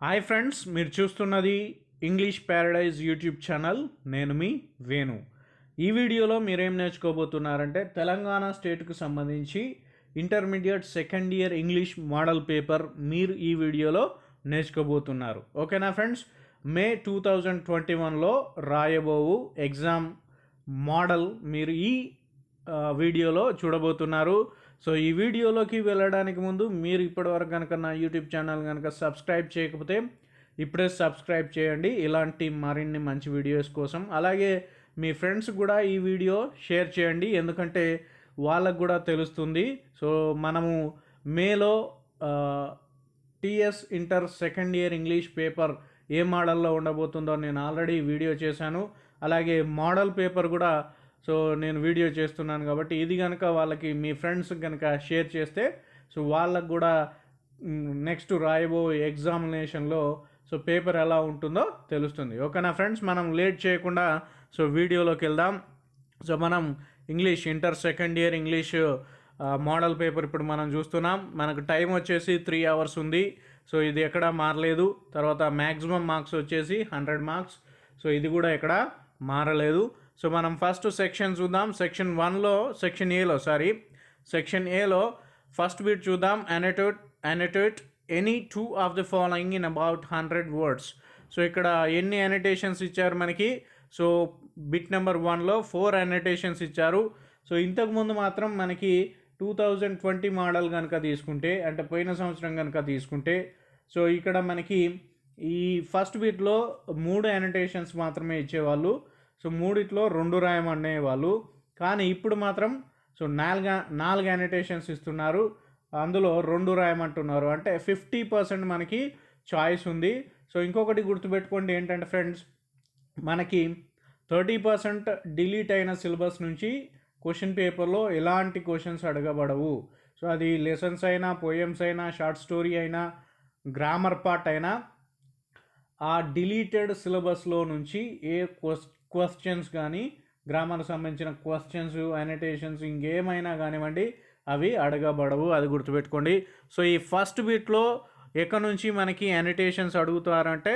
Hi friends, మీరు చూస్తున్నది English Paradise YouTube channel. నేను మీ వేణు. ఈ వీడియోలో మీరేం నేర్చుకోబోతున్నారంటే తెలంగాణ స్టేట్కు సంబంధించి intermediate second year English model paper మీరు ఈ వీడియోలో నేర్చుకోబోతున్నారు. ఓకేనా ఫ్రెండ్స్? మే 2021లో రాయబోవు ఎగ్జామ్ మోడల్ మీరు ఈ వీడియోలో చూడబోతున్నారు. సో ఈ వీడియోలోకి వెళ్ళడానికి ముందు మీరు ఇప్పటివరకు కనుక నా యూట్యూబ్ ఛానల్ కనుక సబ్స్క్రైబ్ చేయకపోతే ఇప్పుడే సబ్స్క్రైబ్ చేయండి, ఇలాంటి మరిన్ని మంచి వీడియోస్ కోసం. అలాగే మీ ఫ్రెండ్స్ కూడా ఈ వీడియో షేర్ చేయండి, ఎందుకంటే వాళ్ళకు కూడా తెలుస్తుంది. సో మనము మేలో TS inter second year English paper ఏ మోడల్లో ఉండబోతుందో నేను ఆల్రెడీ వీడియో చేశాను. అలాగే మోడల్ పేపర్ కూడా నేను వీడియో చేస్తున్నాను కాబట్టి ఇది కనుక వాళ్ళకి మీ ఫ్రెండ్స్ కనుక షేర్ చేస్తే సో వాళ్ళకు కూడా నెక్స్ట్ రాయబో ఎగ్జామినేషన్లో పేపర్ ఎలా ఉంటుందో తెలుస్తుంది. ఓకేనా ఫ్రెండ్స్? మనం లేట్ చేయకుండా వీడియోలోకి వెళ్దాం. మనం English inter second year English model paper ఇప్పుడు మనం చూస్తున్నాం. మనకు టైం వచ్చేసి 3 hours ఉంది. ఇది ఎక్కడ మారలేదు. తర్వాత మ్యాక్సిమం మార్క్స్ వచ్చేసి 100 marks. ఇది కూడా ఎక్కడ మారలేదు. మనం ఫస్ట్ సెక్షన్ చూద్దాం. సెక్షన్ ఏలో ఫస్ట్ బిట్ చూద్దాం. అనోటేట్ any 2 of the following in about 100 words. ఇక్కడ ఎన్ని అనోటేషన్స్ ఇచ్చారు మనకి? బిట్ నెంబర్ 1లో 4 అనోటేషన్స్ ఇచ్చారు. ఇంతకుముందు మాత్రం మనకి 2020 మోడల్ కనుక తీసుకుంటే, అంటే పోయిన సంవత్సరం కనుక తీసుకుంటే, ఇక్కడ మనకి ఈ ఫస్ట్ బిట్లో 3 అనోటేషన్స్ మాత్రమే ఇచ్చేవాళ్ళు. మూడిట్లో 2 రాయమనేవాళ్ళు. కానీ ఇప్పుడు మాత్రం 4 అనోటేషన్స్ ఇస్తున్నారు, అందులో 2 రాయమంటున్నారు. అంటే 50% మనకి చాయిస్ ఉంది. ఇంకొకటి గుర్తుపెట్టుకోండి ఏంటంటే ఫ్రెండ్స్, మనకి 30% డిలీట్ అయిన సిలబస్ నుంచి క్వశ్చన్ పేపర్లో ఎలాంటి క్వశ్చన్స్ అడగబడవు. అది లెసన్స్ అయినా, పోయమ్స్ అయినా, షార్ట్ స్టోరీ అయినా, గ్రామర్ పార్ట్ అయినా, ఆ డిలీటెడ్ సిలబస్లో నుంచి ఏ క్వశ్చన్స్ కానీ, గ్రామర్ సంబంధించిన క్వశ్చన్స్, అనోటేషన్స్ ఇంకేమైనా కానివ్వండి, అవి అడగబడవు. అది గుర్తుపెట్టుకోండి. ఈ ఫస్ట్ బిట్లో ఎక్కడి నుంచి మనకి అనోటేషన్స్ అడుగుతారంటే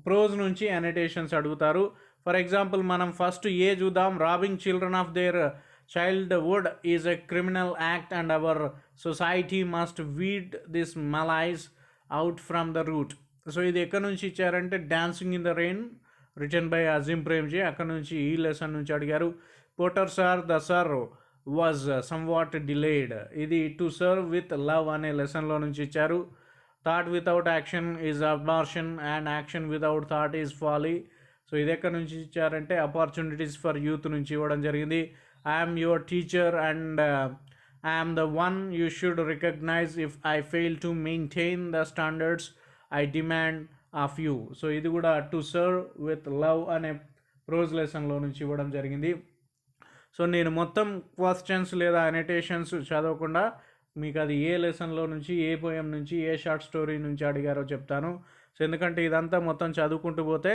ప్రోజ్ నుంచి అనోటేషన్స్ అడుగుతారు. ఫర్ ఎగ్జాంపుల్ మనం ఫస్ట్ చూద్దాం. Robbing children of their childhood is a criminal act and our society must weed this malaise out from the root. ఇది ఎక్కడి నుంచి ఇచ్చారంటే dancing in the rain written by Azim Premji, అక్కడ నుంచి ఈ లెసన్ నుంచి అడిగారు. Potter sir the sir was somewhat delayed, ఇది టు సర్వ్ విత్ లవ్ అనే లెసన్లో నుంచి ఇచ్చారు. Thought without action is abortion and action without thought is folly. ఇది ఎక్కడి నుంచి ఇచ్చారంటే ఆపర్చునిటీస్ ఫర్ యూత్ నుంచి ఇవ్వడం జరిగింది. I'm your teacher and I'm the one you should recognise if I fail to maintain the standards I demand of you. ఇది కూడా to serve with love అనే ప్రోజ్ లెసన్లో నుంచి ఇవ్వడం జరిగింది. నేను మొత్తం క్వశ్చన్స్ లేదా అనోటేషన్స్ చదవకుండా మీకు అది ఏ లెసన్లో నుంచి, ఏ పోయం నుంచి, ఏ షార్ట్ స్టోరీ నుంచి అడిగారో చెప్తాను. ఎందుకంటే ఇదంతా మొత్తం చదువుకుంటూ పోతే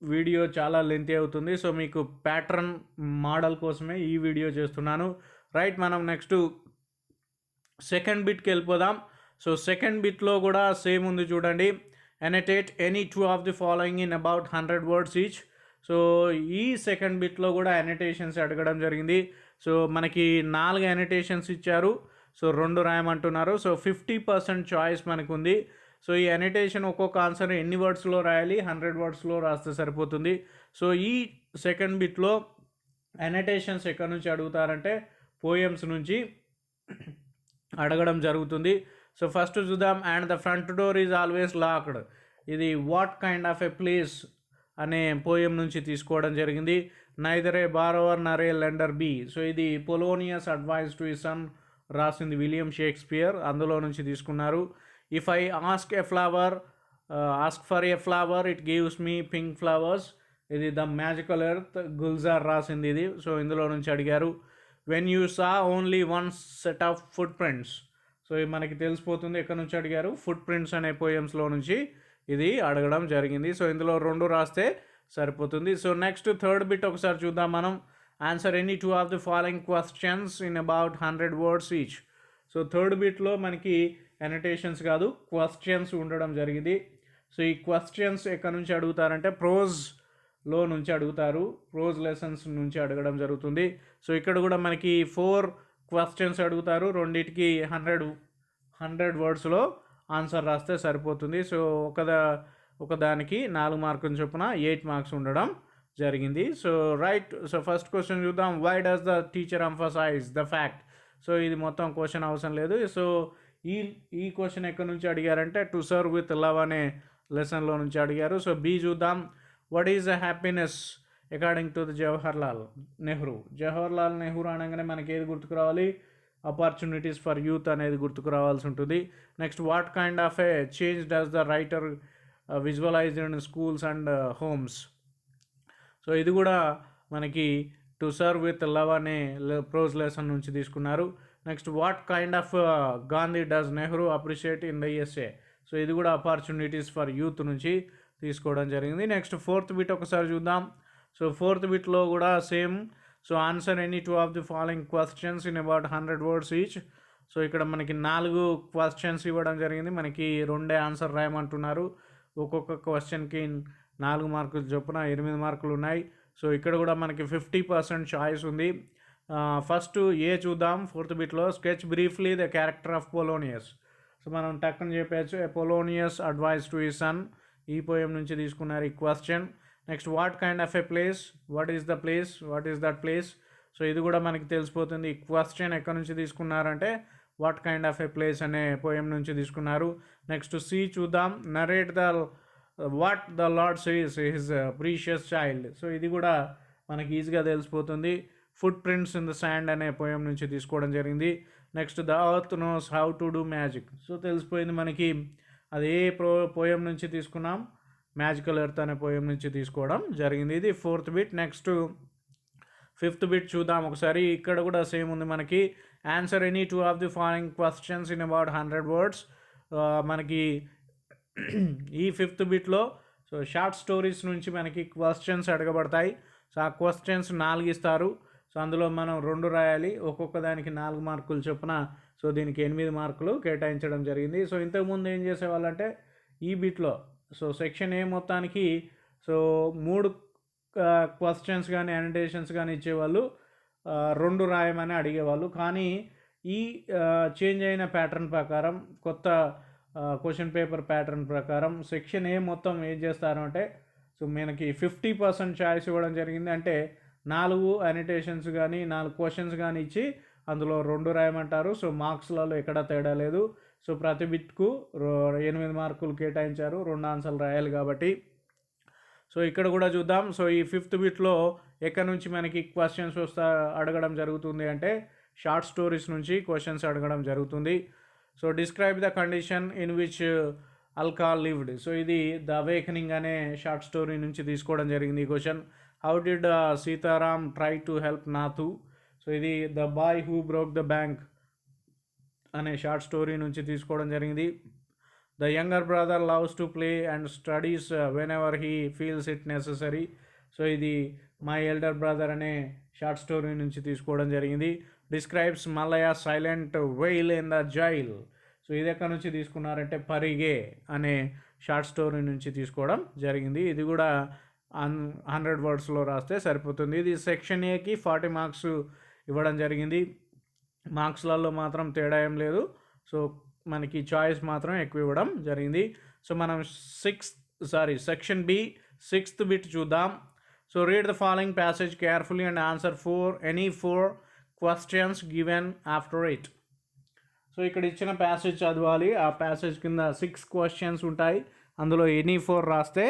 వీడియో చాలా లెంతీ అవుతుంది. మీకు ప్యాటర్న్ మోడల్ కోసమే ఈ వీడియో చేస్తున్నాను. రైట్, మనం నెక్స్ట్ సెకండ్ బిట్కి వెళ్ళిపోదాం. సెకండ్ బిట్లో కూడా సేమ్ ఉంది చూడండి. అనోటేట్ any 2 of the following in about 100 words each. ఈ సెకండ్ బిట్లో కూడా అనోటేషన్స్ అడగడం జరిగింది. మనకి 4 అనోటేషన్స్ ఇచ్చారు. 2 రాయమంటున్నారు. 50% చాయిస్ మనకు ఉంది. ఈ అనోటేషన్ ఒక్కొక్క ఆన్సర్ ఎన్ని వర్డ్స్లో రాయాలి? 100 wordsలో రాస్తే సరిపోతుంది. ఈ సెకండ్ బిట్లో అనోటేషన్స్ ఎక్కడి నుంచి అడుగుతారంటే పోయమ్స్ నుంచి అడగడం జరుగుతుంది. ఫస్ట్ చూద్దాం. And the front door is always locked, ఇది what kind of a place అనే పోయం నుంచి తీసుకోవడం జరిగింది. Neither a borrower nor a lender be, ఇది Polonius advice to his son రాసింది విలియం షేక్స్పియర్, అందులో నుంచి తీసుకున్నారు. If I ask for a flower it gives me pink flowers, ఇది ద మ్యాజికల్ ఎర్త్ గుల్జార్ రాసింది ఇది. ఇందులో నుంచి అడిగారు. When you saw only one set of foot prints, మనకి తెలిసిపోతుంది ఎక్కడి నుంచి అడిగారు. ఫుట్ ప్రింట్స్ అనే పోయమ్స్లో నుంచి ఇది అడగడం జరిగింది. ఇందులో 2 రాస్తే సరిపోతుంది. నెక్స్ట్ థర్డ్ బిట్ ఒకసారి చూద్దాం మనం. Answer any 2 of the following questions in about 100 words each. Third బిట్లో మనకి అనోటేషన్స్ కాదు, క్వశ్చన్స్ ఉండడం జరిగింది. సో ఈ క్వశ్చన్స్ ఎక్కడి నుంచి అడుగుతారంటే ప్రోజ్లో నుంచి అడుగుతారు, ప్రోజ్ లెసన్స్ నుంచి అడగడం జరుగుతుంది. సో ఇక్కడ కూడా మనకి 4 క్వశ్చన్స్ అడుగుతారు, రెండింటికి 100 వర్డ్స్లో ఆన్సర్ రాస్తే సరిపోతుంది. సో ఒకదానికి 4 మార్కులు చొప్పున 8 మార్క్స్ ఉండడం జరిగింది. So right. So first question చూద్దాం. Why does the teacher emphasise the fact? So ఇది మొత్తం క్వశ్చన్ అవసరం లేదు. సో ఈ క్వశ్చన్ ఎక్కడి నుంచి అడిగారంటే టు సర్వ్ విత్ లవ్ అనే లెసన్లో నుంచి అడిగారు. సో బి చూద్దాం. What is the happiness according to the Jawaharlal Nehru? Jawaharlal Nehru అనగానే మనకి ఏది గుర్తుకు రావాలి? ఆపర్చునిటీస్ ఫర్ యూత్ అనేది గుర్తుకు రావాల్సి ఉంటుంది. Next, what kind of a change does the writer visualise in schools and homes? So ఇది కూడా మనకి టు సర్వ్ విత్ లవ్ అనే ప్రోజ్ లెసన్ నుంచి తీసుకున్నారు. Next, what kind of Gandhi does Nehru appreciate in the SA? So ఇది కూడా opportunities for youth నుంచి తీసుకోవడం జరిగింది. నెక్స్ట్, ఫోర్త్ బిట్ ఒకసారి చూద్దాం. సో ఫోర్త్ బిట్లో కూడా same. So answer any 2 of the following questions in about 100 words each. So ఇక్కడ మనకి 4 క్వశ్చన్స్ ఇవ్వడం జరిగింది, మనకి 2 ఆన్సర్ రాయమంటున్నారు. ఒక్కొక్క క్వశ్చన్కి 4 మార్కులు చొప్పున 8 మార్కులు ఉన్నాయి. సో ఇక్కడ కూడా మనకి 50% చాయిస్ ఉంది. ఫస్ట్ ఏ చూద్దాం. ఫోర్త్ బిట్లో sketch briefly the character of Polonius. So మనం టక్కని చెప్పచ్చు, Polonius advice to his son. ఈ పోయం నుంచి తీసుకున్నారు ఈ question. Next, what kind of a place? What is the place? What is that place? So ఇది కూడా మనకి తెలిసిపోతుంది. ఈ క్వశ్చన్ ఎక్కడి నుంచి తీసుకున్నారంటే what kind of a place అనే పోయం నుంచి తీసుకున్నారు. నెక్స్ట్ సి చూద్దాం. Narrate the what the lord says his precious child. So ఇది కూడా మనకి ఈజీగా తెలిసిపోతుంది. Foot prints in the sand అనే పోయం నుంచి తీసుకోవడం జరిగింది. Next, the earth knows how to do magic. So తెలిసిపోయింది మనకి అది ఏ పోయం నుంచి తీసుకున్నాం, మ్యాజికల్ ఎర్త్ అనే పోయం నుంచి తీసుకోవడం జరిగింది. ఇది fourth bit. Next fifth bit చూద్దాం ఒకసారి. ఇక్కడ కూడా సేమ్ ఉంది మనకి. Answer any 2 of the following questions in about 100 words. మనకి ఈ ఫిఫ్త్ బిట్లో సో షార్ట్ స్టోరీస్ నుంచి మనకి క్వశ్చన్స్ అడగబడతాయి. సో ఆ క్వశ్చన్స్ 4 ఇస్తారు. సో అందులో మనం 2 రాయాలి, ఒక్కొక్క దానికి 4 మార్కులు చొప్పున. సో దీనికి 8 మార్కులు కేటాయించడం జరిగింది. సో ఇంతకుముందు ఏం చేసేవాళ్ళంటే ఈ బిట్లో సో సెక్షన్ ఏ మొత్తానికి సో 3 క్వశ్చన్స్ కానీ అనోటేషన్స్ కానీ ఇచ్చేవాళ్ళు, 2 రాయమని అడిగేవాళ్ళు. కానీ ఈ చేంజ్ అయిన ప్యాటర్న్ ప్రకారం, కొత్త క్వశ్చన్ పేపర్ ప్యాటర్న్ ప్రకారం సెక్షన్ ఏ మొత్తం ఏం చేస్తారు అంటే సో మనకి 50% ఛాయిస్ ఇవ్వడం జరిగింది. అంటే 4 అనోటేషన్స్ కానీ 4 క్వశ్చన్స్ కానీ ఇచ్చి అందులో 2 రాయమంటారు. సో మార్క్స్లలో ఎక్కడా తేడా లేదు. సో ప్రతి బిట్కు 8 మార్కులు కేటాయించారు, 2 ఆన్సర్లు రాయాలి కాబట్టి. సో ఇక్కడ కూడా చూద్దాం. సో ఈ ఫిఫ్త్ బిట్లో ఎక్కడి నుంచి మనకి క్వశ్చన్స్ అడగడం జరుగుతుంది అంటే షార్ట్ స్టోరీస్ నుంచి క్వశ్చన్స్ అడగడం జరుగుతుంది. So describe the condition in which Alka lived. So ఇది ద అవేకనింగ్ అనే షార్ట్ స్టోరీ నుంచి తీసుకోవడం జరిగింది ఈ question. How did Sitaram try to help Nathu? So ఇది the boy who broke the bank అనే షార్ట్ స్టోరీ నుంచి తీసుకోవడం జరిగింది. The younger brother loves to play and studies whenever he feels it necessary. So ఇది మై ఎల్డర్ బ్రదర్ అనే short story నుంచి తీసుకోవడం జరిగింది. Describes Mallaiah silent wail in the jail. So ఇది ఎక్కడి నుంచి తీసుకున్నారంటే పరిగే అనే షార్ట్ స్టోరీ నుంచి తీసుకోవడం జరిగింది. ఇది కూడా 100 వర్డ్స్లో రాస్తే సరిపోతుంది. ఇది సెక్షన్ ఏకి 40 మార్క్స్ ఇవ్వడం జరిగింది. మార్క్స్లలో మాత్రం తేడా ఏం లేదు. సో మనకి చాయిస్ మాత్రం ఎక్కువ ఇవ్వడం జరిగింది. సో మనం సెక్షన్ బి 6th బిట్ చూద్దాం. So read the following passage carefully and answer any 4 questions given after it. So ఇక్కడ ఇచ్చిన ప్యాసేజ్ చదవాలి. ఆ ప్యాసేజ్ కింద 6 క్వశ్చన్స్ ఉంటాయి. అందులో ఎనీ 4 రాస్తే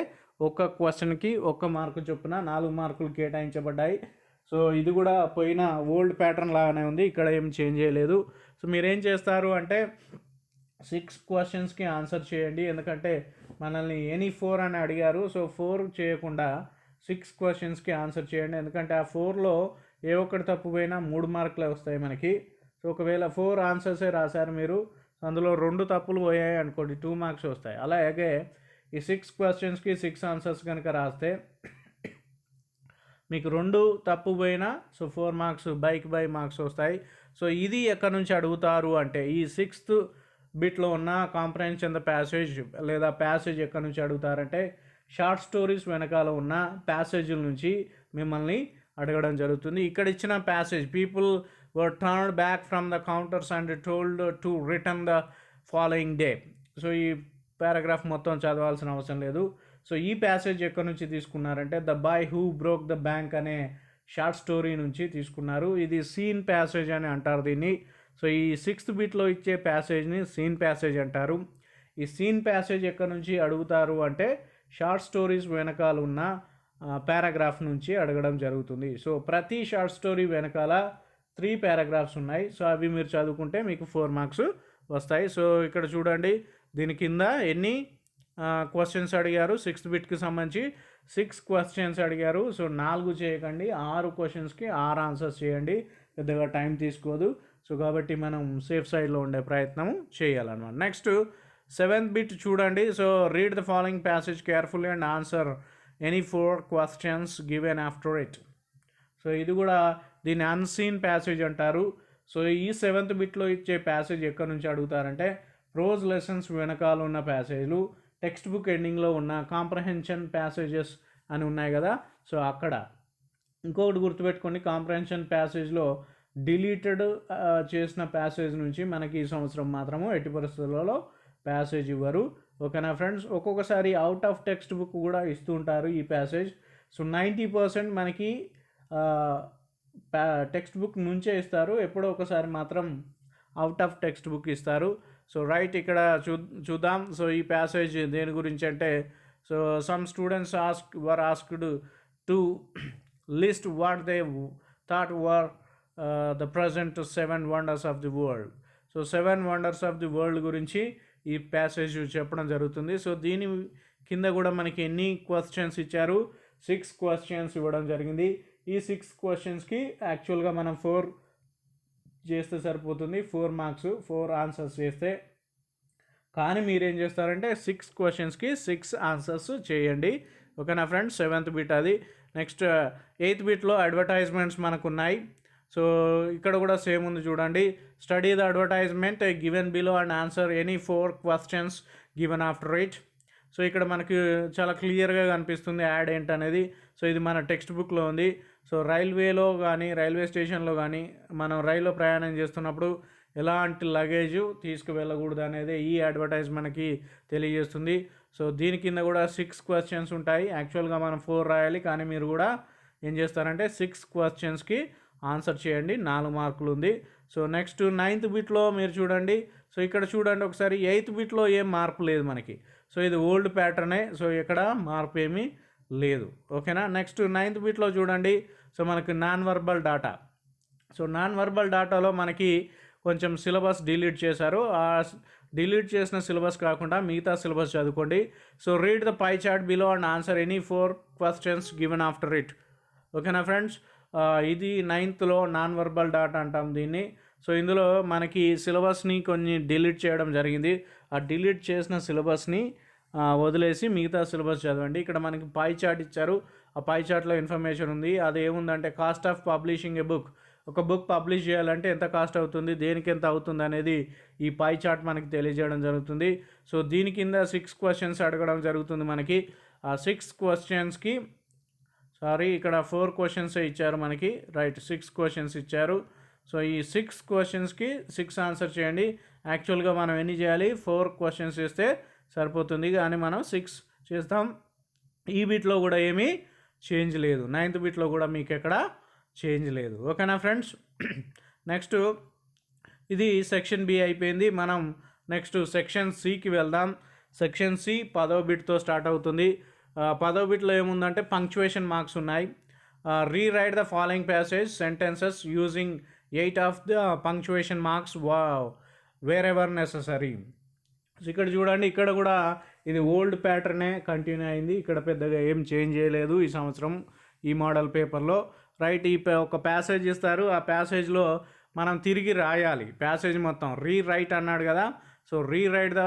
ఒక్క క్వశ్చన్కి 1 మార్కు చొప్పున 4 మార్కులు కేటాయించబడ్డాయి. సో ఇది కూడా పోయిన ఓల్డ్ ప్యాటర్న్ లాగానే ఉంది, ఇక్కడ ఏం చేంజ్ చేయలేదు. సో మీరేం చేస్తారు అంటే 6 క్వశ్చన్స్కి ఆన్సర్ చేయండి, ఎందుకంటే మనల్ని ఎనీ 4 అని అడిగారు. సో 4 చేయకుండా 6 క్వశ్చన్స్కి ఆన్సర్ చేయండి, ఎందుకంటే ఆ 4లో ఏ ఒక్కటి తప్పు పోయినా 3 మార్కులే వస్తాయి మనకి. సో ఒకవేళ 4 ఆన్సర్సే రాశారు మీరు, అందులో 2 తప్పులు పోయాయి అనుకోండి 2 మార్క్స్ వస్తాయి. అలాగే ఈ 6 క్వశ్చన్స్కి 6 ఆన్సర్స్ కనుక రాస్తే మీకు 2 తప్పు పోయినా సో 4 మార్క్స్ బై మార్క్స్ వస్తాయి. సో ఇది ఎక్కడి నుంచి అడుగుతారు అంటే ఈ 6th బిట్లో ఉన్న కాంప్రహెన్షన్ ద ప్యాసేజ్ లేదా ప్యాసేజ్ ఎక్కడి నుంచి అడుగుతారంటే షార్ట్ స్టోరీస్ వెనకాల ఉన్న ప్యాసేజ్ల నుంచి మిమ్మల్ని అడగడం జరుగుతుంది. ఇక్కడ ఇచ్చిన passage people were turned back from the counters and told to return the following day. So ఈ పారాగ్రాఫ్ మొత్తం చదవాల్సిన అవసరం లేదు. సో ఈ ప్యాసేజ్ ఎక్కడి నుంచి తీసుకున్నారంటే the boy who broke the bank అనే షార్ట్ స్టోరీ నుంచి తీసుకున్నారు. ఇది సీన్ ప్యాసేజ్ అని అంటారు దీన్ని. సో ఈ 6th బిట్లో ఇచ్చే ప్యాసేజ్ని సీన్ ప్యాసేజ్ అంటారు. ఈ సీన్ ప్యాసేజ్ ఎక్కడి నుంచి అడుగుతారు అంటే షార్ట్ స్టోరీస్ వెనకాల ఉన్న పారాగ్రాఫ్ నుంచి అడగడం జరుగుతుంది. సో ప్రతి షార్ట్ స్టోరీ వెనకాల 3 పారాగ్రాఫ్స్ ఉన్నాయి. సో అవి మీరు చదువుకుంటే మీకు 4 మార్క్స్ వస్తాయి. సో ఇక్కడ చూడండి, దీని కింద ఎన్ని క్వశ్చన్స్ అడిగారు. 6th బిట్కి సంబంధించి 6 క్వశ్చన్స్ అడిగారు. సో 4 చేయకండి, 6 క్వశ్చన్స్కి 6 ఆన్సర్స్ చేయండి. పెద్దగా టైం తీసుకోదు. సో కాబట్టి మనం సేఫ్ సైడ్లో ఉండే ప్రయత్నం చేయాలన్నమాట. నెక్స్ట్ 7th బిట్ చూడండి. So read the following passage carefully and answer any 4 questions given after it. So ఇది కూడా దీన్ని అన్సీన్ ప్యాసేజ్ అంటారు. సో ఈ 7th బిట్లో ఇచ్చే ప్యాసేజ్ ఎక్కడి నుంచి అడుగుతారంటే ప్రోజ్ లెసన్స్ వెనకాల ఉన్న ప్యాసేజ్లు, టెక్స్ట్ బుక్ ఎండింగ్లో ఉన్న కాంప్రహెన్షన్ ప్యాసేజెస్ అని ఉన్నాయి కదా. సో అక్కడ ఇంకొకటి గుర్తుపెట్టుకోండి, కాంప్రహెన్షన్ ప్యాసేజ్లో డిలీటెడ్ చేసిన ప్యాసేజ్ నుంచి మనకి ఈ సంవత్సరం మాత్రము ఎట్టి పరిస్థితులలో ప్యాసేజ్ ఇవ్వరు. ఓకేనా ఫ్రెండ్స్. ఒక్కొక్కసారి అవుట్ ఆఫ్ టెక్స్ట్ బుక్ కూడా ఇస్తూ ఉంటారు ఈ ప్యాసేజ్. సో 90% మనకి టెక్స్ట్ బుక్ నుంచే ఇస్తారు. ఎప్పుడో ఒకసారి మాత్రం అవుట్ ఆఫ్ టెక్స్ట్ బుక్ ఇస్తారు. సో రైట్, ఇక్కడ చూద్దాం. సో ఈ ప్యాసేజ్ దేని గురించి అంటే so some students were asked to list what they thought were the present 7 wonders of the world. So 7 wonders of the world గురించి ఈ ప్యాసేజ్ చెప్పడం జరుగుతుంది. సో దీని కింద కూడా మనకి ఎన్ని క్వశ్చన్స్ ఇచ్చారు, 6 క్వశ్చన్స్ ఇవ్వడం జరిగింది. ఈ 6 క్వశ్చన్స్కి యాక్చువల్గా మనం 4 చేస్తే సరిపోతుంది, 4 మార్క్స్, 4 ఆన్సర్స్ చేస్తే. కానీ మీరేం చేస్తారంటే 6 క్వశ్చన్స్కి 6 ఆన్సర్స్ చేయండి. ఓకేనా ఫ్రెండ్స్. 7th బిట్ అది. నెక్స్ట్ 8th బిట్లో అడ్వర్టైజ్మెంట్స్ మనకు ఉన్నాయి. సో ఇక్కడ కూడా సేమ్ ఉంది చూడండి. Study the advertisement given below and answer any 4 questions given after it. So ఇక్కడ మనకి చాలా క్లియర్గా కనిపిస్తుంది యాడ్ ఏంటనేది. సో ఇది మన టెక్స్ట్ బుక్లో ఉంది. సో రైల్వేలో కానీ రైల్వే స్టేషన్లో కానీ మనం రైల్లో ప్రయాణం చేస్తున్నప్పుడు ఎలాంటి లగేజ్ తీసుకువెళ్ళకూడదు అనేది ఈ అడ్వర్టైజ్ మనకి తెలియజేస్తుంది. సో దీని కింద కూడా 6 క్వశ్చన్స్ ఉంటాయి. యాక్చువల్గా మనం 4 రాయాలి, కానీ మీరు కూడా ఏం చేస్తారంటే 6 క్వశ్చన్స్కి ఆన్సర్ చేయండి. 4 మార్కులు ఉంది. సో నెక్స్ట్ 9th బిట్లో మీరు చూడండి. సో ఇక్కడ చూడండి ఒకసారి, 8th బిట్లో ఏం మార్పు లేదు మనకి. సో ఇది ఓల్డ్ ప్యాటర్నే. సో ఇక్కడ మార్పు ఏమీ లేదు. ఓకేనా. నెక్స్ట్ 9th బిట్లో చూడండి. సో మనకి non verbal data. So non verbal డాటాలో మనకి కొంచెం సిలబస్ డిలీట్ చేశారు. ఆ డిలీట్ చేసిన సిలబస్ కాకుండా మిగతా సిలబస్ చదువుకోండి. So read the pie chart below and answer any 4 questions given after it. ఓకేనా ఫ్రెండ్స్. ఇది 9thలో నాన్ వర్బల్ డాటా అంటాం దీన్ని. సో ఇందులో మనకి సిలబస్ని కొన్ని డిలీట్ చేయడం జరిగింది. ఆ డిలీట్ చేసిన సిలబస్ని వదిలేసి మిగతా సిలబస్ చదవండి. ఇక్కడ మనకి పై చార్ట్ ఇచ్చారు. ఆ పై చార్ట్లో ఇన్ఫర్మేషన్ ఉంది. అది ఏముందంటే cost of publishing A book. ఒక బుక్ పబ్లిష్ చేయాలంటే ఎంత కాస్ట్ అవుతుంది, దేనికి ఎంత అవుతుంది అనేది ఈ పై చార్ట్ మనకి తెలియజేయడం జరుగుతుంది. సో దీని కింద 6 క్వశ్చన్స్ అడగడం జరుగుతుంది మనకి. ఆ 6 క్వశ్చన్స్కి ఇక్కడ 4 క్వశ్చన్స్ ఇచ్చారు మనకి. రైట్, 6 క్వశ్చన్స్ ఇచ్చారు. సో ఈ 6 క్వశ్చన్స్కి 6 ఆన్సర్ చేయండి. యాక్చువల్గా మనం ఎన్ని చేయాలి, 4 క్వశ్చన్స్ చేస్తే సరిపోతుంది, కానీ మనం 6 చేస్తాం. ఈ బిట్లో కూడా ఏమీ చేంజ్ లేదు. 9th బిట్లో కూడా మీకు ఎక్కడ చేంజ్ లేదు. ఓకేనా ఫ్రెండ్స్. నెక్స్ట్ ఇది సెక్షన్ బి అయిపోయింది. మనం నెక్స్ట్ సెక్షన్ సికి వెళ్దాం. సెక్షన్ సి 10వ బిట్తో స్టార్ట్ అవుతుంది. 10వ బిట్లో ఏముందంటే పంక్చువేషన్ మార్క్స్ ఉన్నాయి. Rewrite the following passage sentences using 8 of the punctuation marks wear ever necessary. So ఇక్కడ చూడండి, ఇక్కడ కూడా ఇది ఓల్డ్ ప్యాటర్నే కంటిన్యూ అయింది. ఇక్కడ పెద్దగా ఏం చేంజ్ చేయలేదు ఈ సంవత్సరం ఈ మోడల్ పేపర్లో. రైట్, ఈ ఒక ప్యాసేజ్ ఇస్తారు. ఆ ప్యాసేజ్లో మనం తిరిగి రాయాలి ప్యాసేజ్ మొత్తం. రీరైట్ అన్నాడు కదా. So rewrite the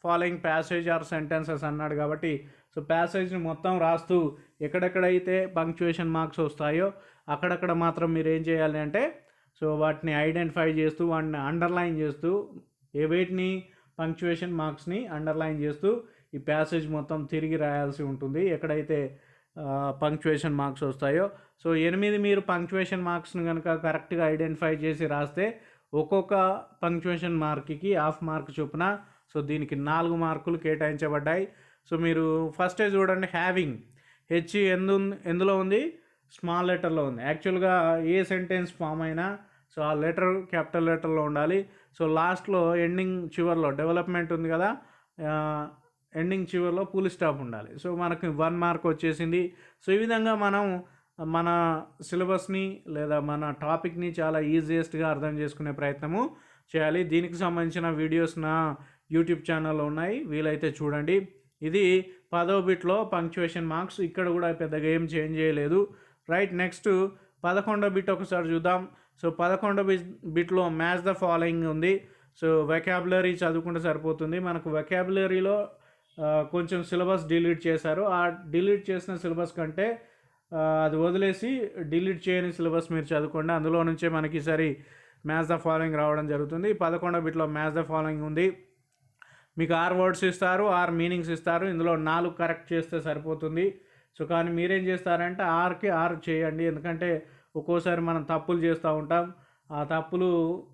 following passage or sentences అన్నాడు కాబట్టి సో ప్యాసేజ్ని మొత్తం రాస్తూ ఎక్కడెక్కడైతే పంక్చువేషన్ మార్క్స్ వస్తాయో అక్కడక్కడ మాత్రం మీరు ఏం చేయాలి అంటే సో వాటిని ఐడెంటిఫై చేస్తూ వాటిని అండర్లైన్ చేస్తూ వేటిని పంక్చువేషన్ మార్క్స్ని అండర్లైన్ చేస్తూ ఈ ప్యాసేజ్ మొత్తం తిరిగి రాయాల్సి ఉంటుంది ఎక్కడైతే పంక్చువేషన్ మార్క్స్ వస్తాయో. సో 8 మీరు పంక్చువేషన్ మార్క్స్ని కనుక కరెక్ట్గా ఐడెంటిఫై చేసి రాస్తే ఒక్కొక్క పంక్చువేషన్ మార్క్కి హాఫ్ మార్క్ చొప్పున సో దీనికి 4 మార్కులు కేటాయించబడ్డాయి. సో మీరు ఫస్టే చూడండి, హ్యావింగ్ ఎందులో ఉంది, స్మాల్ లెటర్లో ఉంది. యాక్చువల్గా ఏ సెంటెన్స్ ఫామ్ అయినా సో ఆ లెటర్ క్యాపిటల్ లెటర్లో ఉండాలి. సో లాస్ట్లో ఎండింగ్ చివర్లో డెవలప్మెంట్ ఉంది కదా, ఎండింగ్ చివర్లో ఫుల్ స్టాప్ ఉండాలి. సో మనకు 1 మార్క్ వచ్చేసింది. సో ఈ విధంగా మనం మన సిలబస్ని లేదా మన టాపిక్ని చాలా ఈజియెస్ట్గా అర్థం చేసుకునే ప్రయత్నము చేయాలి. దీనికి సంబంధించిన వీడియోస్ నా యూట్యూబ్ ఛానల్లో ఉన్నాయి, వీలైతే చూడండి. ఇది 10వ బిట్లో పంక్చువేషన్ మార్క్స్. ఇక్కడ కూడా పెద్దగా ఏం చేంజ్ చేయలేదు. రైట్, నెక్స్ట్ 11వ బిట్ ఒకసారి చూద్దాం. సో 11వ బిట్లో మ్యాచ్ ద ఫాలోయింగ్ ఉంది. సో వెకాబులరీ చదువుకుంటే సరిపోతుంది. మనకు వెకాబులరీలో కొంచెం సిలబస్ డిలీట్ చేశారు. ఆ డిలీట్ చేసిన సిలబస్ కంటే అది వదిలేసి డిలీట్ చేయని సిలబస్ మీరు చదువుకోండి. అందులో నుంచే మనకి ఈసారి మ్యాచ్ ద ఫాలోయింగ్ రావడం జరుగుతుంది. 11వ బిట్లో మ్యాచ్ ద ఫాలోయింగ్ ఉంది. మీకు 6 వర్డ్స్ ఇస్తారు, 6 మీనింగ్స్ ఇస్తారు. ఇందులో 4 కరెక్ట్ చేస్తే సరిపోతుంది. సో కానీ మీరేం చేస్తారంటే 6కి 6 చేయండి, ఎందుకంటే ఒక్కోసారి మనం తప్పులు చేస్తూ ఉంటాం. ఆ తప్పులు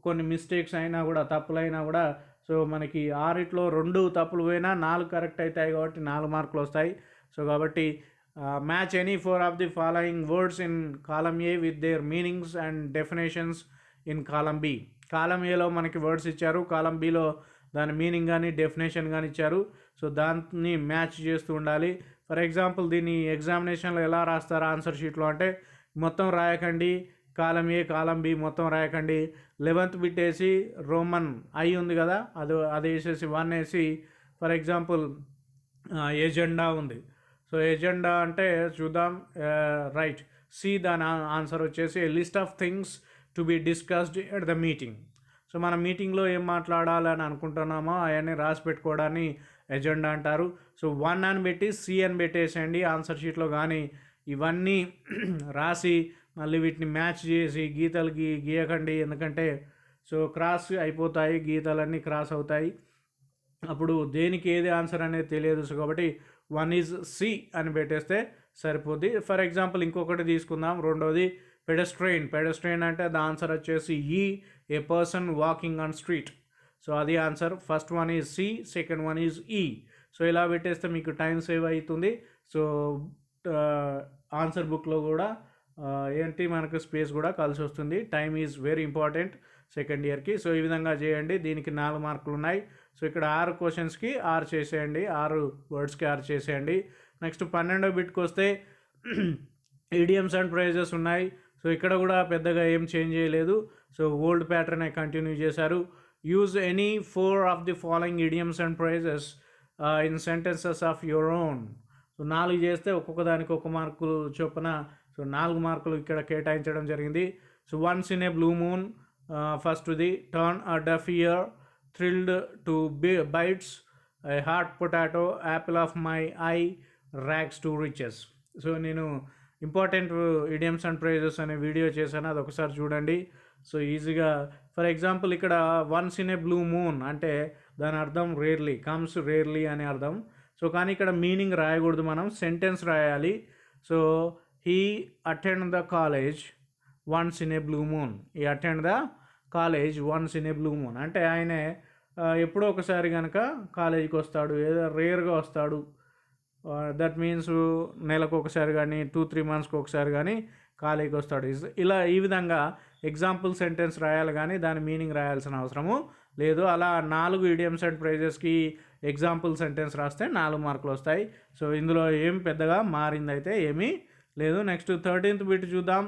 కొన్ని మిస్టేక్స్ అయినా కూడా, తప్పులైనా కూడా సో మనకి 6లో 2 తప్పులు పోయినా 4 కరెక్ట్ అవుతాయి కాబట్టి 4 మార్కులు వస్తాయి. సో కాబట్టి match any 4 of the following words in column A with their meanings and definitions in column B. Column ఏలో మనకి వర్డ్స్ ఇచ్చారు, కాలమ్ బిలో దాని మీనింగ్ కానీ డెఫినేషన్ కానీ ఇచ్చారు. సో దాన్ని మ్యాచ్ చేస్తూ ఉండాలి. ఫర్ ఎగ్జాంపుల్ దీన్ని ఎగ్జామినేషన్లో ఎలా రాస్తారు ఆన్సర్ షీట్లో అంటే, మొత్తం రాయకండి, కాలం ఏ కాలం బి మొత్తం రాయకండి. 11th బిట్ వేసి రోమన్ ఐ ఉంది కదా, అది వేసేసి 1 వేసి, ఫర్ ఎగ్జాంపుల్ ఎజెండా ఉంది. సో ఎజెండా అంటే చూద్దాం, రైట్, సి దాని ఆన్సర్ వచ్చేసి list of things to be discussed at the meeting. So మన మీటింగ్లో ఏం మాట్లాడాలని అనుకుంటున్నామో అవన్నీ రాసి పెట్టుకోవడాన్ని ఎజెండా అంటారు. సో 1 అని పెట్టి సి అని పెట్టేసేయండి ఆన్సర్ షీట్లో. కానీ ఇవన్నీ రాసి మళ్ళీ వీటిని మ్యాచ్ చేసి గీతలు గీయకండి, ఎందుకంటే సో క్రాస్ అయిపోతాయి, గీతలన్నీ క్రాస్ అవుతాయి, అప్పుడు దేనికి ఏది ఆన్సర్ అనేది తెలియదు. సో కాబట్టి 1 ఈజ్ సి అని పెట్టేస్తే సరిపోద్ది. ఫర్ ఎగ్జాంపుల్ ఇంకొకటి తీసుకుందాం, రెండోది పెడెస్ట్రైన్ అంటే ద ఆన్సర్ వచ్చేసి a person walking on street. So అది answer. First 1 is C, second 1 is E. So ఇలా పెట్టేస్తే మీకు టైం సేవ్ అవుతుంది. సో ఆన్సర్ బుక్లో కూడా ఏంటి మనకు స్పేస్ కూడా కలిసి వస్తుంది. Time is very important second ఇయర్కి. సో ఈ విధంగా చేయండి. దీనికి 4 మార్కులు ఉన్నాయి. సో ఇక్కడ 6 క్వశ్చన్స్కి 6 చేసేయండి, 6 వర్డ్స్కి 6 చేసేయండి. నెక్స్ట్ 12వ బిట్కి వస్తే ఇడియమ్స్ అండ్ ఫ్రేజెస్ ఉన్నాయి. సో ఇక్కడ కూడా పెద్దగా ఏం చేంజ్ చేయలేదు. సో ఓల్డ్ ప్యాటర్నే కంటిన్యూ చేశారు. Use any 4 of the following idioms and phrases in sentences of your own. So 4 చేస్తే ఒక్కొక్క దానికి 1 మార్కులు చొప్పున సో 4 మార్కులు ఇక్కడ కేటాయించడం జరిగింది. So once in a blue moon, ఫస్ట్ది turn a deaf ear, thrilled to bites, a hot potato, apple of my eye, rags to riches. So నేను ఇంపార్టెంట్ ఇడియమ్స్ అండ్ ఫ్రేజెస్ అనే వీడియో చేశాను, అది ఒకసారి చూడండి. సో ఈజీగా, ఫర్ ఎగ్జాంపుల్ ఇక్కడ once in a blue moon అంటే దాని అర్థం రేర్లీ, కమ్స్ రేర్లీ అనే అర్థం. సో కానీ ఇక్కడ మీనింగ్ రాయకూడదు, మనం సెంటెన్స్ రాయాలి. So he attend the college once in a blue moon. He attend the college once in a blue moon అంటే ఆయన ఎప్పుడో ఒకసారి కనుక కాలేజీకి వస్తాడు, ఏదో రేర్గా వస్తాడు. దట్ మీన్స్ నెలకు ఒకసారి కానీ 2-3 మంత్స్కి ఒకసారి కానీ కాలేజీకి వస్తాడు. ఇలా ఈ విధంగా ఎగ్జాంపుల్ సెంటెన్స్ రాయాలి, కానీ దాని మీనింగ్ రాయాల్సిన అవసరము లేదు. అలా 4 ఇడియమ్స్ అండ్ ఫ్రేజెస్కి ఎగ్జాంపుల్ సెంటెన్స్ రాస్తే 4 మార్కులు వస్తాయి. సో ఇందులో ఏం పెద్దగా మారిందైతే ఏమీ లేదు. నెక్స్ట్ 13th బిట్ చూద్దాం.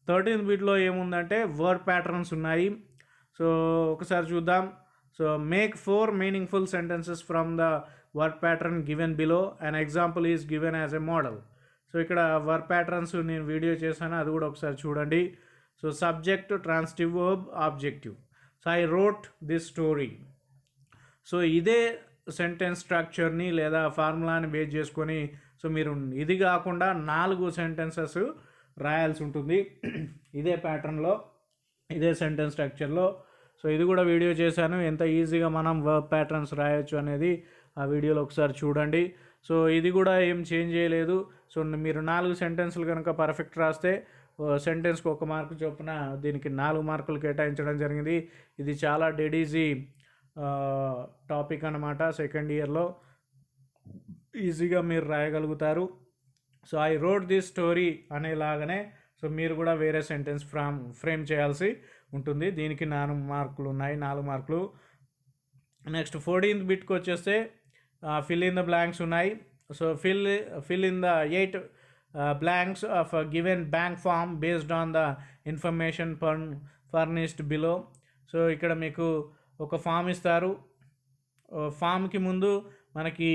13th బిట్లో ఏముందంటే వర్డ్ ప్యాటర్న్స్ ఉన్నాయి. సో ఒకసారి చూద్దాం. So make 4 meaningful sentences from the word pattern given below, an example is given as a model. So ఇక్కడ వర్డ్ ప్యాటర్న్స్ నేను వీడియో చేశాను, అది కూడా ఒకసారి చూడండి. So subject, transitive verb, objective. So I wrote this story. So ఇదే sentence స్ట్రక్చర్ని లేదా ఫార్ములాని base చేసుకొని సో మీరు ఇది కాకుండా 4 సెంటెన్సెస్ రాయాల్సి ఉంటుంది ఇదే ప్యాటర్న్లో, ఇదే సెంటెన్స్ స్ట్రక్చర్లో. సో ఇది కూడా వీడియో చేశాను, ఎంత ఈజీగా మనం వర్బ్ ప్యాటర్న్స్ రాయొచ్చు అనేది ఆ వీడియోలో ఒకసారి చూడండి. సో ఇది కూడా ఏం చేంజ్ చేయలేదు. సో మీరు 4 సెంటెన్స్లు కనుక పర్ఫెక్ట్ రాస్తే సెంటెన్స్కి 1 మార్కు చొప్పున దీనికి 4 మార్కులు కేటాయించడం జరిగింది. ఇది చాలా డెడ్ ఈజీ టాపిక్ అనమాట. సెకండ్ ఇయర్లో ఈజీగా మీరు రాయగలుగుతారు. So I wrote this story అనేలాగానే సో మీరు కూడా వేరే సెంటెన్స్ ఫ్రేమ్ చేయాల్సి ఉంటుంది. దీనికి 4 మార్కులు ఉన్నాయి, 4 మార్కులు. నెక్స్ట్ 14th బిట్కి వచ్చేస్తే ఫిల్ ఇన్ ద బ్లాంక్స్ ఉన్నాయి. So fill in the 8 blanks of a given bank form based on the information furnished below. So ఇక్కడ మీకు ఒక ఫామ్ ఇస్తారు. ఫామ్కి ముందు మనకి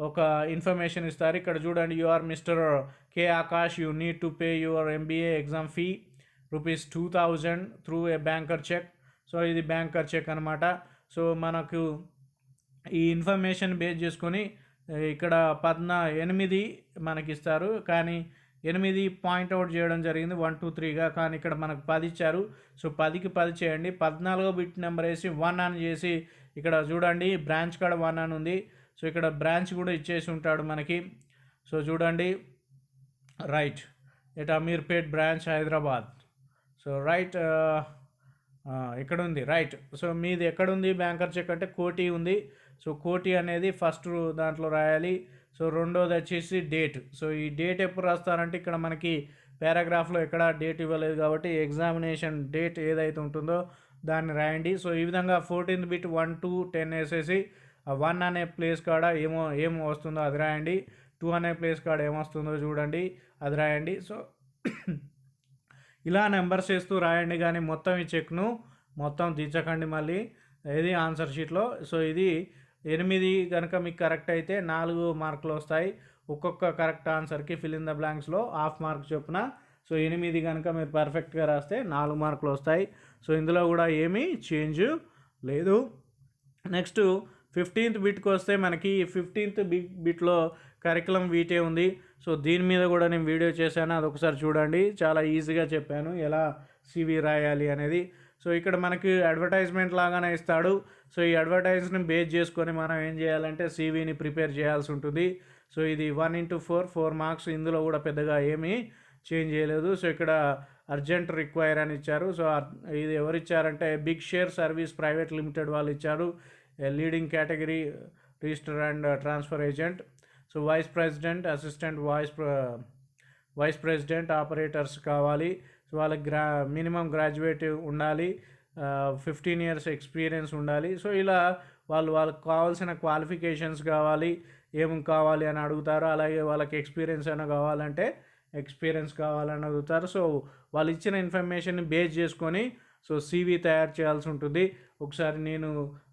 ఒక ఇన్ఫర్మేషన్ ఇస్తారు. ఇక్కడ చూడండి, you are mister K Akash, you need to pay your MBA exam fee ₹2000 through a banker cheque. So ఇది బ్యాంకర్ చెక్ అనమాట. సో మనకు ఈ ఇన్ఫర్మేషన్ బేస్ చేసుకొని ఇక్కడ 8 మనకి ఇస్తారు, కానీ 8 పాయింట్అవుట్ చేయడం జరిగింది 1 2 3గా, కానీ ఇక్కడ మనకు 10 ఇచ్చారు. సో 10కి 10 చేయండి. 14వ బిట్ నెంబర్ వేసి 1 అని చేసి ఇక్కడ చూడండి బ్రాంచ్ కాడ 1 అని ఉంది. సో ఇక్కడ బ్రాంచ్ కూడా ఇచ్చేసి ఉంటాడు మనకి. సో చూడండి, right at Ameerpet branch Hyderabad. So right ఇక్కడ ఉంది రైట్. సో మీది ఎక్కడుంది బ్యాంకర్ చెక్ అంటే కోటి ఉంది. సో కోటి అనేది ఫస్ట్ దాంట్లో రాయాలి. సో రెండోది వచ్చేసి డేట్. సో ఈ డేట్ ఎప్పుడు రాస్తారంటే ఇక్కడ మనకి పారాగ్రాఫ్లో ఎక్కడ డేట్ ఇవ్వలేదు కాబట్టి ఎగ్జామినేషన్ డేట్ ఏదైతే ఉంటుందో దాన్ని రాయండి. సో ఈ విధంగా 14th బిట్ 1 to 10 వేసేసి 1 అనే ప్లేస్ కాడ ఏమో వస్తుందో అది రాయండి. 2 అనే ప్లేస్ కాడ ఏమొస్తుందో చూడండి, అది రాయండి. సో ఇలా నెంబర్స్ వేస్తూ రాయండి, కానీ మొత్తం ఈ చెక్ను మొత్తం దించకండి మళ్ళీ ఇది ఆన్సర్ షీట్లో. సో ఇది 8 కనుక మీకు కరెక్ట్ అయితే 4 మార్కులు వస్తాయి. ఒక్కొక్క కరెక్ట్ ఆన్సర్కి ఫిల్ ఇన్ ద బ్లాంక్స్లో 1/2 మార్క్ చొప్పున. సో 8 కనుక మీరు పర్ఫెక్ట్గా రాస్తే 4 మార్కులు వస్తాయి. సో ఇందులో కూడా ఏమీ చేంజ్ లేదు. నెక్స్ట్ 15th బిట్కి వస్తే మనకి 15th బిట్లో కరికులం వీటే ఉంది. సో దీని మీద కూడా నేను వీడియో చేశాను, అది ఒకసారి చూడండి. చాలా ఈజీగా చెప్పాను ఎలా CV రాయాలి అనేది. సో ఇక్కడ మనకి అడ్వర్టైజ్మెంట్ లాగానే ఇస్తాడు. సో ఈ అడ్వర్టైజ్ని బేస్ చేసుకొని మనం ఏం చేయాలంటే CVని ప్రిపేర్ చేయాల్సి ఉంటుంది. సో ఇది 1 into 4 మార్క్స్. ఇందులో కూడా పెద్దగా ఏమీ చేంజ్ చేయలేదు. సో ఇక్కడ అర్జెంట్ రిక్వైర్ అని ఇచ్చారు. సో ఇది ఎవరు ఇచ్చారంటే big share service private limited వాళ్ళు ఇచ్చారు. Leading category register and transfer agent. So vice president, assistant vice president operators కావాలి. సో వాళ్ళకి మినిమం గ్రాడ్యుయేట్ ఉండాలి, 15 years ఎక్స్పీరియన్స్ ఉండాలి. సో ఇలా వాళ్ళకి కావాల్సిన క్వాలిఫికేషన్స్ కావాలి, ఏం కావాలి అని అడుగుతారు. అలాగే వాళ్ళకి ఎక్స్పీరియన్స్ అయినా కావాలంటే ఎక్స్పీరియన్స్ కావాలని అడుగుతారు. సో వాళ్ళు ఇచ్చిన ఇన్ఫర్మేషన్ని బేస్ చేసుకొని సో CV తయారు చేయాల్సి ఉంటుంది. ఒకసారి నేను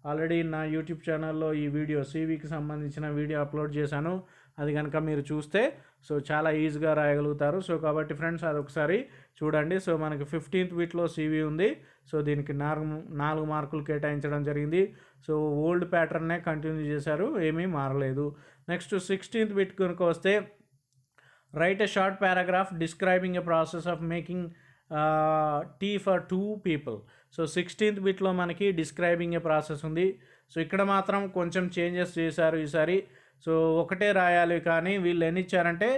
ఆల్రెడీ నా యూట్యూబ్ ఛానల్లో ఈ వీడియో CVకి సంబంధించిన వీడియో అప్లోడ్ చేశాను. అది కనుక మీరు చూస్తే సో చాలా ఈజీగా రాయగలుగుతారు. సో కాబట్టి ఫ్రెండ్స్ అది ఒకసారి చూడండి. సో మనకి 15th బిట్లో CV ఉంది. సో దీనికి 4 మార్కులు కేటాయించడం జరిగింది. సో ఓల్డ్ ప్యాటర్న్నే కంటిన్యూ చేశారు, ఏమీ మారలేదు. నెక్స్ట్ 16th బిట్ కనుక వస్తే right a short paragraph describing a process of making tea for 2 people. So 16th బిట్లో మనకి డిస్క్రైబింగ్ ఏ ప్రాసెస్ ఉంది. సో ఇక్కడ మాత్రం కొంచెం చేంజెస్ చేశారు ఈసారి. సో ఒకటే రాయాలి, కానీ వీళ్ళు ఎన్ని ఇచ్చారంటే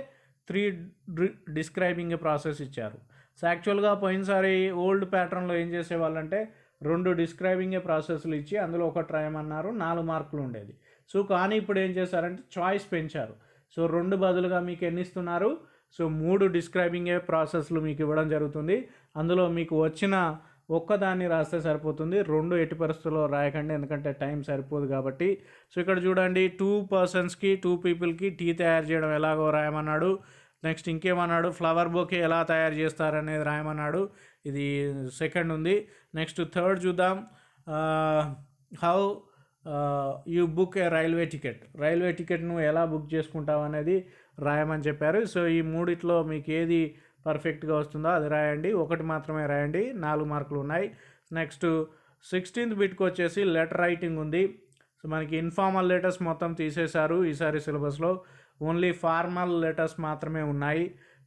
3 డిస్క్రైబింగ్ ఏ ప్రాసెస్ ఇచ్చారు. సో యాక్చువల్గా పోయినసారి ఓల్డ్ ప్యాటర్న్లో ఏం చేసేవాళ్ళంటే 2 డిస్క్రైబింగ్ ఏ ప్రాసెస్లు ఇచ్చి అందులో ఒకటి రాయమన్నారు, 4 మార్కులు ఉండేది. సో కానీ ఇప్పుడు ఏం చేశారంటే చాయిస్ పెంచారు. సో 2 బదులుగా మీకు ఎన్ని ఇస్తున్నారు, సో 3 డిస్క్రైబింగ్ ఏ ప్రాసెస్లు మీకు ఇవ్వడం జరుగుతుంది. అందులో మీకు వచ్చిన ఒక్కదాన్ని రాస్తే సరిపోతుంది, 2 ఎట్టి పరిస్థితుల్లో రాయకండి, ఎందుకంటే టైం సరిపోదు కాబట్టి. సో ఇక్కడ చూడండి 2 personsకి 2 peopleకి టీ తయారు చేయడం ఎలాగో రాయమన్నాడు. నెక్స్ట్ ఇంకేమన్నాడు, ఫ్లవర్ బొకే ఎలా తయారు చేస్తారనేది రాయమన్నాడు. ఇది సెకండ్ ఉంది. నెక్స్ట్ థర్డ్ చూద్దాం, how you book A railway ticket నువ్వు ఎలా బుక్ చేసుకుంటావు అనేది రాయమని చెప్పారు. సో ఈ మూడిట్లో మీకు ఏది పర్ఫెక్ట్గా వస్తుందో అది రాయండి, ఒకటి మాత్రమే రాయండి, 4 మార్కులు ఉన్నాయి. నెక్స్ట్ 16th బిట్కి వచ్చేసి లెటర్ రైటింగ్ ఉంది. సో మనకి ఇన్ఫార్మల్ లెటర్స్ మొత్తం తీసేశారు ఈసారి సిలబస్లో, ఓన్లీ ఫార్మల్ లెటర్స్ మాత్రమే ఉన్నాయి.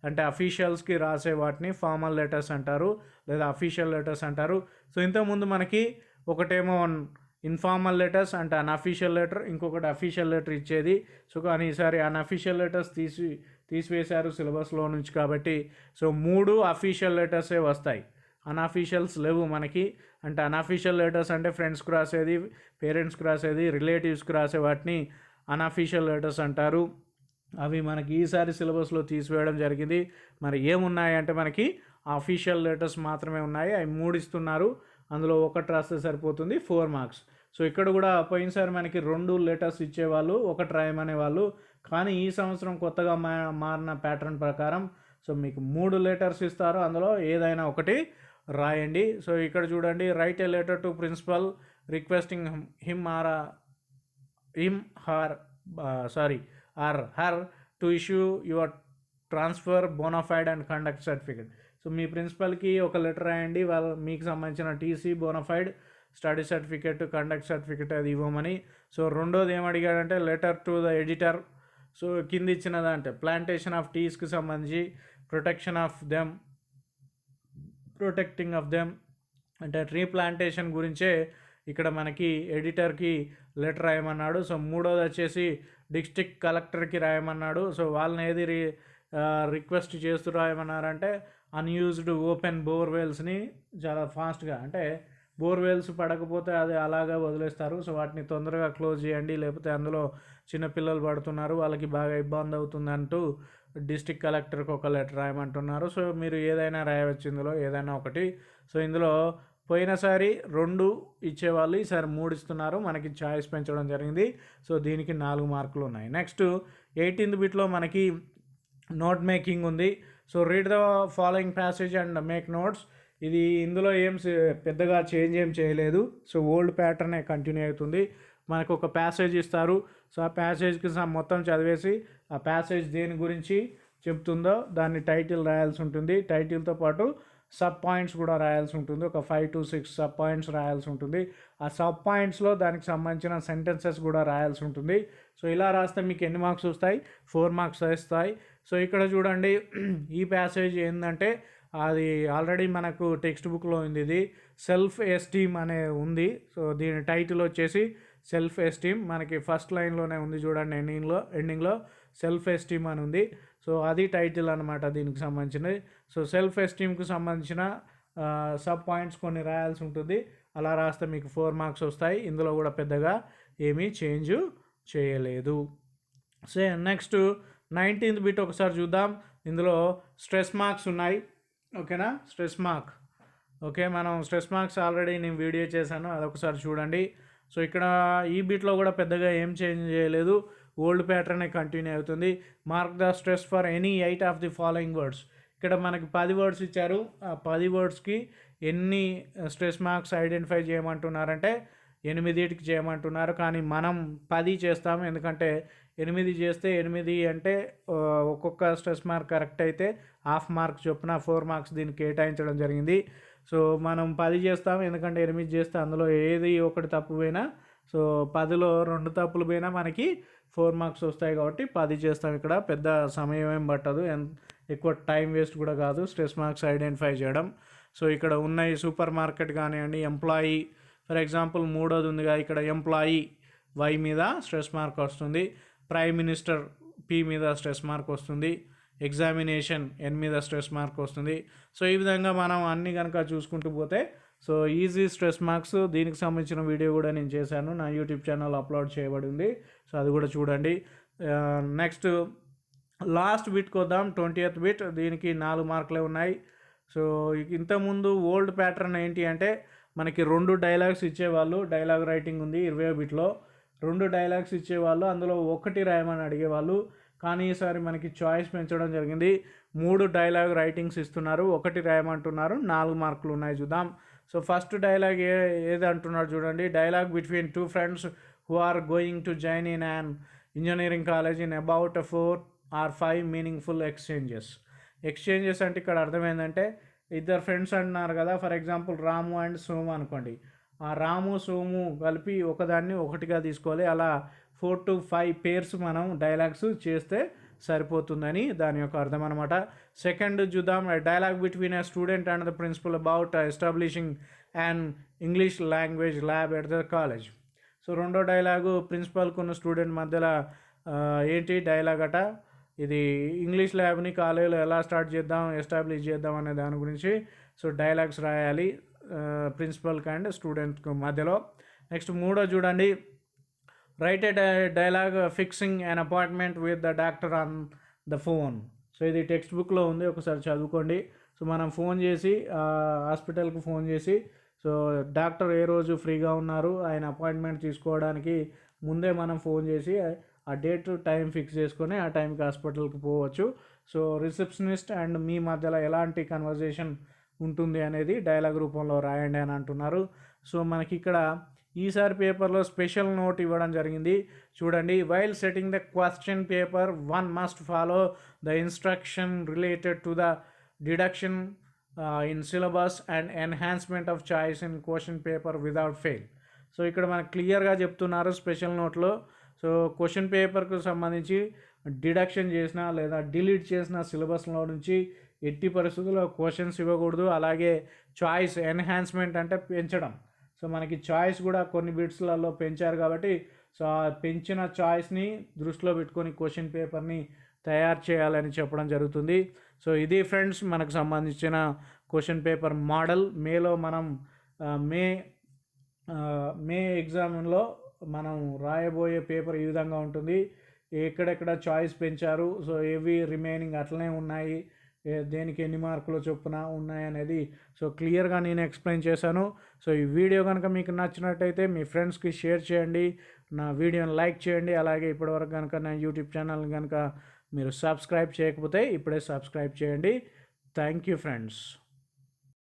అంటే అఫీషియల్స్కి రాసే వాటిని ఫార్మల్ లెటర్స్ అంటారు, లేదా అఫీషియల్ లెటర్స్ అంటారు. సో ఇంతకుముందు మనకి ఒకటేమో ఇన్ఫార్మల్ లెటర్స్ అంటే అన్అఫీషియల్ లెటర్, ఇంకొకటి అఫీషియల్ లెటర్ ఇచ్చేది. సో కానీ ఈసారి అన్అఫీషియల్ లెటర్స్ తీసివేశారు సిలబస్లో నుంచి కాబట్టి సో 3 అఫీషియల్ లెటర్సే వస్తాయి, అన్అఫీషియల్స్ లేవు మనకి. అంటే అన్అఫీషియల్ లెటర్స్ అంటే ఫ్రెండ్స్కి రాసేది, పేరెంట్స్కి రాసేది, రిలేటివ్స్కి రాసే వాటిని అన్అఫీషియల్ లెటర్స్ అంటారు. అవి మనకి ఈసారి సిలబస్లో తీసివేయడం జరిగింది. మరి ఏమున్నాయంటే మనకి అఫీషియల్ లెటర్స్ మాత్రమే ఉన్నాయి, అవి 3 ఇస్తున్నారు. అందులో ఒకటి రాస్తే సరిపోతుంది, 4 మార్క్స్. సో ఇక్కడ కూడా పోయినసారి మనకి 2 లెటర్స్ ఇచ్చేవాళ్ళు, ఒకటి రాయమనే వాళ్ళు. కానీ ఈ సంవత్సరం కొత్తగా మారిన ప్యాటర్న్ ప్రకారం సో మీకు 3 లెటర్స్ ఇస్తారు, అందులో ఏదైనా ఒకటి రాయండి. సో ఇక్కడ చూడండి, write a letter to principal requesting him or her to issue your transfer bona fide and conduct certificate. So మీ ప్రిన్సిపల్కి ఒక లెటర్ రాయండి, మీకు సంబంధించిన TC, bona fide, study certificate, conduct certificate అది ఇవ్వమని. సో రెండోది ఏమడిగాడంటే letter to the editor. So కింద ఇచ్చినదంటే ప్లాంటేషన్ ఆఫ్ టీస్కి సంబంధించి ప్రొటెక్టింగ్ ఆఫ్ దెమ్ అంటే ట్రీ ప్లాంటేషన్ గురించే ఇక్కడ మనకి ఎడిటర్కి లెటర్ రాయమన్నాడు. సో మూడోది వచ్చేసి డిస్ట్రిక్ట్ కలెక్టర్కి రాయమన్నాడు. సో వాళ్ళని ఏది రిక్వెస్ట్ చేస్తూ రాయమన్నారంటే అన్యూజ్డ్ ఓపెన్ బోర్వెల్స్ని చాలా ఫాస్ట్గా, అంటే బోర్వెల్స్ పడకపోతే అది అలాగా వదిలేస్తారు, సో వాటిని తొందరగా క్లోజ్ చేయండి, లేకపోతే అందులో చిన్నపిల్లలు పడుతున్నారు, వాళ్ళకి బాగా ఇబ్బంది అవుతుంది అంటూ డిస్ట్రిక్ట్ కలెక్టర్కి ఒక లెటర్ రాయమంటున్నారు. సో మీరు ఏదైనా రాయవచ్చు ఇందులో ఏదైనా ఒకటి. సో ఇందులో పోయినసారి 2 ఇచ్చేవాళ్ళు, ఈసారి 3 ఇస్తున్నారు, మనకి చాయిస్ పెంచడం జరిగింది. సో దీనికి 4 మార్కులు ఉన్నాయి. నెక్స్ట్ 18th బిట్లో మనకి నోట్ మేకింగ్ ఉంది. So read the following passage and make notes. ఇది ఇందులో పెద్దగా చేంజ్ ఏం చేయలేదు. సో ఓల్డ్ ప్యాటర్నే కంటిన్యూ అవుతుంది. మనకు ఒక ప్యాసేజ్ ఇస్తారు, సో ఆ ప్యాసేజ్కి మొత్తం చదివేసి ఆ ప్యాసేజ్ దేని గురించి చెప్తుందో దాన్ని టైటిల్ రాయాల్సి ఉంటుంది. టైటిల్తో పాటు సబ్ పాయింట్స్ కూడా రాయాల్సి ఉంటుంది, ఒక 5 to 6 సబ్ పాయింట్స్ రాయాల్సి ఉంటుంది. ఆ సబ్ పాయింట్స్లో దానికి సంబంధించిన సెంటెన్సెస్ కూడా రాయాల్సి ఉంటుంది. సో ఇలా రాస్తే మీకు ఎన్ని మార్క్స్ వస్తాయి? 4 మార్క్స్ వస్తాయి. సో ఇక్కడ చూడండి, ఈ ప్యాసేజ్ ఏంటంటే అది ఆల్రెడీ మనకు టెక్స్ట్ బుక్లో ఉంది, ఇది సెల్ఫ్ ఎస్టీమ్ అనే ఉంది. సో దీని టైటిల్ వచ్చేసి సెల్ఫ్ ఎస్టీమ్, మనకి ఫస్ట్ లైన్లోనే ఉంది చూడండి, ఎండింగ్లో సెల్ఫ్ ఎస్టీమ్ అని ఉంది. సో అది టైటిల్ అనమాట దీనికి సంబంధించినది. సో సెల్ఫ్ ఎస్టీమ్కి సంబంధించిన సబ్ పాయింట్స్ కొన్ని రాయాల్సి ఉంటుంది. అలా రాస్తే మీకు 4 మార్క్స్ వస్తాయి. ఇందులో కూడా పెద్దగా ఏమీ చేంజ్ చేయలేదు. సో నెక్స్ట్ 19th బిట్ ఒకసారి చూద్దాం. ఇందులో స్ట్రెస్ మార్క్స్ ఉన్నాయి, ఓకేనా? స్ట్రెస్ మార్క్, ఓకే, మనం స్ట్రెస్ మార్క్స్ ఆల్రెడీ నేను వీడియో చేశాను, అదొకసారి చూడండి. సో ఇక్కడ ఈ బిట్లో కూడా పెద్దగా ఏం చేంజ్ చేయలేదు, ఓల్డ్ ప్యాటర్నే కంటిన్యూ అవుతుంది. Mark the stress for any 8 of the following words. ఇక్కడ మనకి 10 వర్డ్స్ ఇచ్చారు, ఆ 10 వర్డ్స్కి ఎన్ని స్ట్రెస్ మార్క్స్ ఐడెంటిఫై చేయమంటున్నారంటే 8కి చేయమంటున్నారు. కానీ మనం 10 చేస్తాము, ఎందుకంటే 8 చేస్తే 8 అంటే ఒక్కొక్క స్ట్రెస్ మార్క్ కరెక్ట్ అయితే హాఫ్ మార్క్ చొప్పున 4 మార్క్స్ దీనికి కేటాయించడం జరిగింది. సో మనం 10 చేస్తాము, ఎందుకంటే 8 చేస్తే అందులో ఏది ఒకటి తప్పు పోయినా, సో 10లో 2 తప్పులు పోయినా మనకి 4 మార్క్స్ వస్తాయి కాబట్టి 10 చేస్తాం. ఇక్కడ పెద్ద సమయం ఏం పట్టదు, ఎక్కువ టైం వేస్ట్ కూడా కాదు స్ట్రెస్ మార్క్స్ ఐడెంటిఫై చేయడం. సో ఇక్కడ ఉన్నాయి సూపర్ మార్కెట్ కానివ్వండి, ఎంప్లాయీ ఫర్ ఎగ్జాంపుల్ మూడోది ఉందిగా, ఇక్కడ ఎంప్లాయీ వై మీద స్ట్రెస్ మార్క్ వస్తుంది, ప్రైమ్ మినిస్టర్ పి మీద స్ట్రెస్ మార్క్ వస్తుంది, ఎగ్జామినేషన్ ఎన్ మీద స్ట్రెస్ మార్క్ వస్తుంది. సో ఈ విధంగా మనం అన్ని కనుక చూసుకుంటూ పోతే సో ఈజీ స్ట్రెస్ మార్క్స్ దీనికి సంబంధించిన వీడియో కూడా నేను చేశాను, నా యూట్యూబ్ ఛానల్ అప్లోడ్ చేయబడి ఉంది. సో అది కూడా చూడండి. నెక్స్ట్ లాస్ట్ బిట్కి వద్దాం, 20th బిట్. దీనికి 4 మార్కులే ఉన్నాయి. సో ఇంతకుముందు ఓల్డ్ ప్యాటర్న్ ఏంటి అంటే మనకి 2 డైలాగ్స్ ఇచ్చేవాళ్ళు, డైలాగ్ రైటింగ్ ఉంది 20వ బిట్లో, 2 డైలాగ్స్ ఇచ్చేవాళ్ళు, అందులో ఒకటి రాయమని అడిగేవాళ్ళు. కానీ ఈసారి మనకి చాయిస్ పెంచడం జరిగింది, 3 డైలాగ్ రైటింగ్స్ ఇస్తున్నారు, ఒకటి రాయమంటున్నారు, 4 మార్కులు ఉన్నాయి. చూద్దాం. సో ఫస్ట్ డైలాగ్ ఏది అంటున్నారు చూడండి, dialogue between 2 friends who are going to join in an engineering college in about 4 or 5 meaningful exchanges అంటే ఇక్కడ అర్థమైందంటే ఇద్దరు ఫ్రెండ్స్ అంటున్నారు కదా, for example Ramu and Somu అనుకోండి, ఆ రాము సోము కలిపి ఒకదాన్ని ఒకటిగా తీసుకోవాలి. అలా 4 to 5 పేర్స్ మనం డైలాగ్స్ చేస్తే సరిపోతుందని దాని యొక్క అర్థం అనమాట. సెకండ్ చూద్దాం, dialogue between a student and the principal about establishing and English language lab at the college. So రెండో డైలాగు ప్రిన్సిపల్కి ఉన్న స్టూడెంట్ మధ్యలో ఏంటి డైలాగ్ అట, ఇది ఇంగ్లీష్ ల్యాబ్ని కాలేజీలో ఎలా స్టార్ట్ చేద్దాం, ఎస్టాబ్లిష్ చేద్దాం అనే దాని గురించి సో డైలాగ్స్ రాయాలి ప్రిన్సిపల్కి అండ్ స్టూడెంట్కి మధ్యలో. నెక్స్ట్ మూడో చూడండి, write A dialogue fixing an appointment with the doctor on the phone. So ఇది టెక్స్ట్ బుక్లో ఉంది, ఒకసారి చదువుకోండి. సో మనం ఫోన్ చేసి హాస్పిటల్కి ఫోన్ చేసి సో డాక్టర్ ఏ రోజు ఫ్రీగా ఉన్నారు, ఆయన అపాయింట్మెంట్ తీసుకోవడానికి ముందే మనం ఫోన్ చేసి ఆ డేట్ టైం ఫిక్స్ చేసుకొని ఆ టైంకి హాస్పిటల్కి పోవచ్చు. సో రిసెప్షనిస్ట్ అండ్ మీ మధ్యలో ఎలాంటి కన్వర్జేషన్ ఉంటుంది అనేది డైలాగ్ రూపంలో రాయండి అని అంటున్నారు. సో మనకి ఇక్కడ ఈసారి పేపర్లో స్పెషల్ నోట్ ఇవ్వడం జరిగింది. చూడండి, while setting the question paper one must follow the instruction related to the deduction in syllabus and enhancement of choice in question paper without fail. So ఇక్కడ మనకు క్లియర్గా చెప్తున్నారు స్పెషల్ నోట్లో. సో క్వశ్చన్ పేపర్కు సంబంధించి deduction చేసిన లేదా డిలీట్ చేసిన సిలబస్లో నుంచి ఎట్టి పరిస్థితుల్లో క్వశ్చన్స్ ఇవ్వకూడదు. అలాగే చాయిస్ ఎన్హాన్స్మెంట్ అంటే పెంచడం. సో మనకి చాయిస్ కూడా కొన్ని బిట్స్లలో పెంచారు కాబట్టి సో ఆ పెంచిన చాయిస్ని దృష్టిలో పెట్టుకొని క్వశ్చన్ పేపర్ని తయారు చేయాలని చెప్పడం జరుగుతుంది. సో ఇది ఫ్రెండ్స్ మనకు సంబంధించిన క్వశ్చన్ పేపర్ మోడల్. మేలో మనం మే ఎగ్జామ్లో మనం రాయబోయే పేపర్ ఈ విధంగా ఉంటుంది. ఎక్కడెక్కడ చాయిస్ పెంచారు, సో ఏవి రిమైనింగ్ అట్లనే ఉన్నాయి, దేనికి ఎన్ని మార్కులు చొప్పున ఉన్నాయి అనేది సో క్లియర్గా నేను ఎక్స్ప్లెయిన్ చేశాను. సో ఈ వీడియో కనుక మీకు నచ్చినట్టయితే మీ ఫ్రెండ్స్కి షేర్ చేయండి, నా వీడియోని లైక్ చేయండి. అలాగే ఇప్పటివరకు కనుక నా యూట్యూబ్ ఛానల్ కనుక మీరు సబ్స్క్రైబ్ చేయకపోతే ఇప్పుడే సబ్స్క్రైబ్ చేయండి. Thank you friends.